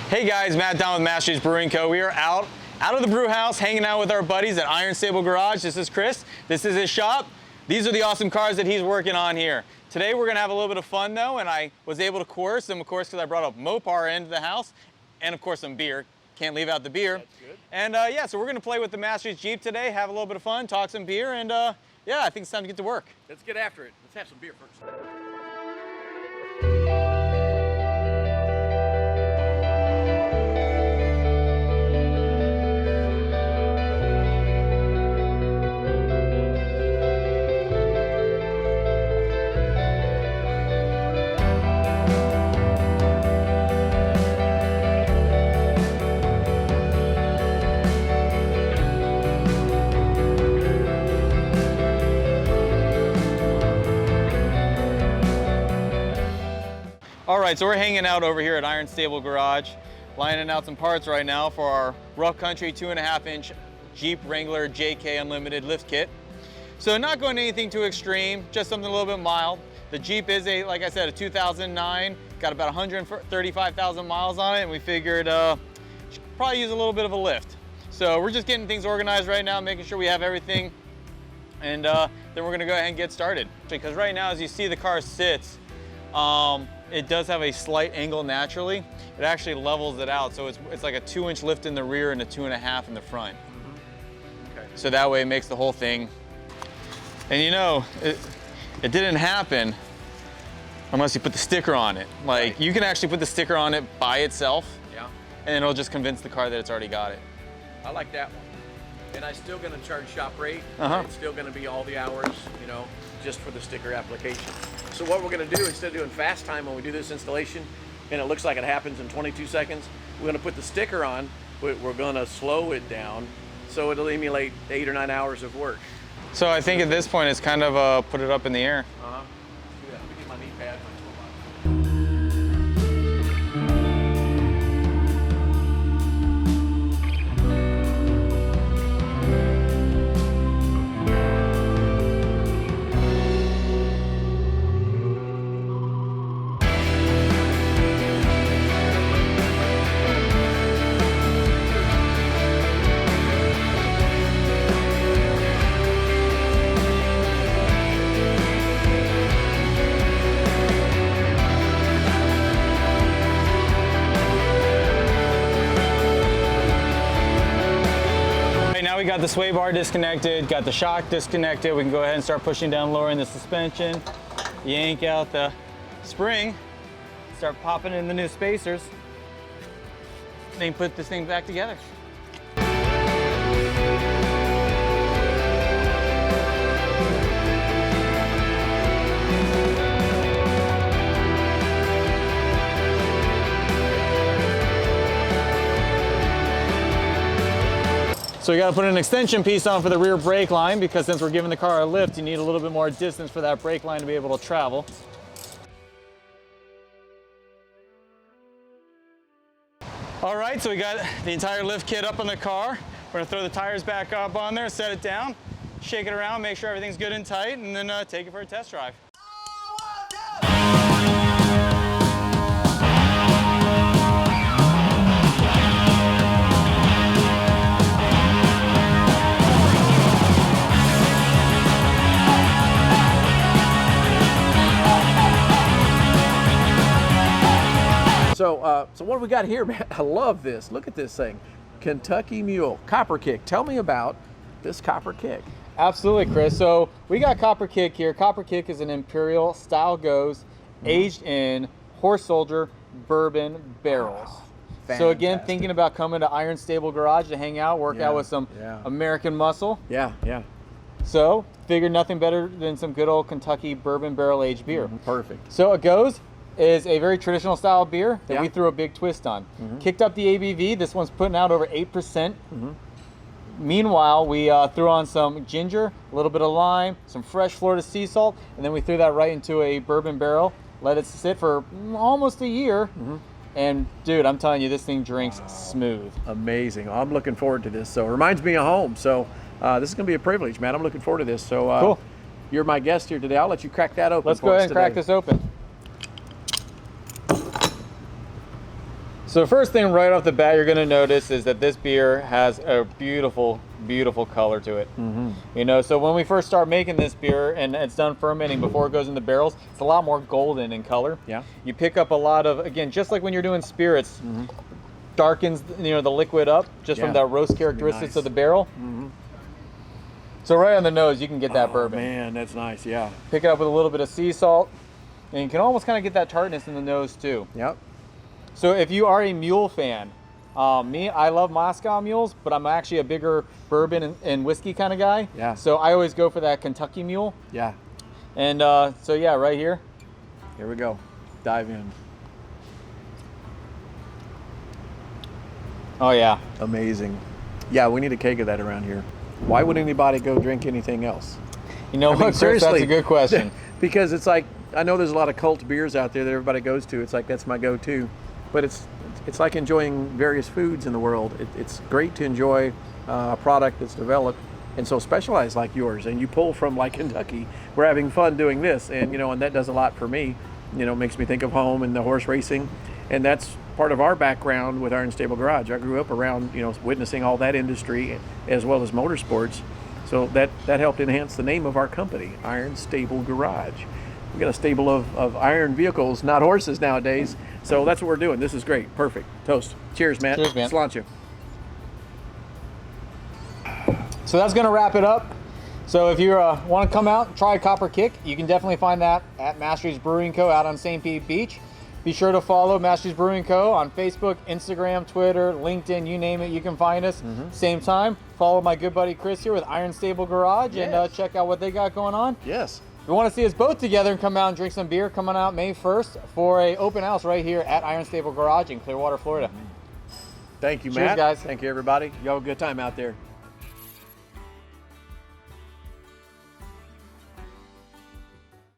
Hey guys, Matt down with Mastry's Brewing Co. We are out of the brew house, hanging out with our buddies at Iron Stable Garage. This is Chris. This is his shop. These are the awesome cars that he's working on here. Today we're gonna have a little bit of fun though, and I was able to coerce them, of course, because I brought a Mopar into the house, and of course some beer. Can't leave out the beer. That's good. And yeah, so we're gonna play with the Mastry's Jeep today, have a little bit of fun, talk some beer, and yeah, I think it's time to get to work. Let's get after it. Let's have some beer first. All right, so we're hanging out over here at Iron Stable Garage, lining out some parts right now for our RoughCountry 2.5-inch Jeep Wrangler JKU Unlimited lift kit. So not going anything too extreme, just something a little bit mild. The Jeep is like I said, a 2009, got about 135,000 miles on it, and we figured should probably use a little bit of a lift. So we're just getting things organized right now, making sure we have everything, and then we're gonna go ahead and get started. Because right now, as you see the car sits, it does have a slight angle naturally. It actually levels it out, so it's like a 2-inch lift in the rear and a 2.5 in the front. Mm-hmm. Okay. So that way it makes the whole thing. And you know, it didn't happen unless you put the sticker on it. Like, right. You can actually put the sticker on it by itself, Yeah. and it'll just convince the car that it's already got it. I like that one. And I'm still gonna charge shop rate. Uh-huh. It's still gonna be all the hours, you know, just for the sticker application. So what we're gonna do, instead of doing fast time when we do this installation, and it looks like it happens in 22 seconds, we're gonna put the sticker on, but we're gonna slow it down so it'll emulate 8 or 9 hours of work. So I think at this point it's kind of put it up in the air. Uh-huh. Let's do that. Let me get my knee pad. Now we got the sway bar disconnected, got the shock disconnected. We can go ahead and start pushing down, lowering the suspension, yank out the spring, start popping in the new spacers, then put this thing back together. So we got to put an extension piece on for the rear brake line, because since we're giving the car a lift, you need a little bit more distance for that brake line to be able to travel. All right, so we got the entire lift kit up on the car. We're gonna throw the tires back up on there, set it down, shake it around, make sure everything's good and tight, and then take it for a test drive. So what do we got here, man? I love this. Look at this thing. Kentucky Mule, Copper Kick. Tell me about this Copper Kick. Absolutely, Chris. So we got Copper Kick here. Copper Kick is an Imperial style Goose, aged in Horse Soldier Bourbon barrels. So again, thinking about coming to Iron Stable Garage to hang out, work out with some American muscle. Yeah, yeah. So figured nothing better than some good old Kentucky bourbon barrel aged beer. Perfect. So a Goose is a very traditional style beer that we threw a big twist on. Kicked up the ABV. This one's putting out over 8%. Meanwhile, we threw on some ginger, a little bit of lime, some fresh Florida sea salt, and then we threw that right into a bourbon barrel, let it sit for almost a year, and dude, I'm telling you, this thing drinks smooth. Amazing. I'm looking forward to this. So it reminds me of home. So this is going to be a privilege, man. I'm looking forward to this. So cool. You're my guest here today. I'll let you crack that open. Let's go ahead and crack this open. So first thing right off the bat you're going to notice is that this beer has a beautiful, beautiful color to it. You know, so when we first start making this beer and it's done fermenting before it goes in the barrels, it's a lot more golden in color. Yeah. You pick up a lot of, again, just like when you're doing spirits, darkens, you know, the liquid up just from that roast characteristics of the barrel. So right on the nose, you can get that bourbon. Man, that's nice, yeah. Pick it up with a little bit of sea salt, and you can almost kind of get that tartness in the nose too. Yep. So if you are a mule fan, I love Moscow mules, but I'm actually a bigger bourbon and whiskey kind of guy. Yeah. So I always go for that Kentucky mule. Yeah. And so yeah, right here. Here we go. Dive in. Oh yeah. Amazing. Yeah, we need a keg of that around here. Why would anybody go drink anything else? You know I mean, what, Chris, seriously, that's a good question. Because it's like, I know there's a lot of cult beers out there that everybody goes to. It's like, that's my go-to. But it's like enjoying various foods in the world. It's great to enjoy a product that's developed and so specialized like yours. And you pull from like Kentucky. We're having fun doing this. And, you know, and that does a lot for me. You know, makes me think of home and the horse racing. And that's part of our background with Iron Stable Garage. I grew up around, you know, witnessing all that industry as well as motorsports. So that helped enhance the name of our company, Iron Stable Garage. We got a stable of iron vehicles, not horses nowadays. So that's what we're doing. This is great. Perfect. Toast. Cheers, Matt. Cheers, man. Sláinte. So that's going to wrap it up. So if you want to come out and try a Copper Kick, you can definitely find that at Mastry's Brewing Co. out on St. Pete Beach. Be sure to follow Mastry's Brewing Co. on Facebook, Instagram, Twitter, LinkedIn, you name it, you can find us. Same time, follow my good buddy Chris here with Iron Stable Garage and check out what they got going on. Yes. If you want to see us both together and come out and drink some beer, coming out May 1st for a open house right here at Iron Stable Garage in Clearwater, Florida. Thank you, Cheers, Matt. guys. Thank you, everybody. You have a good time out there.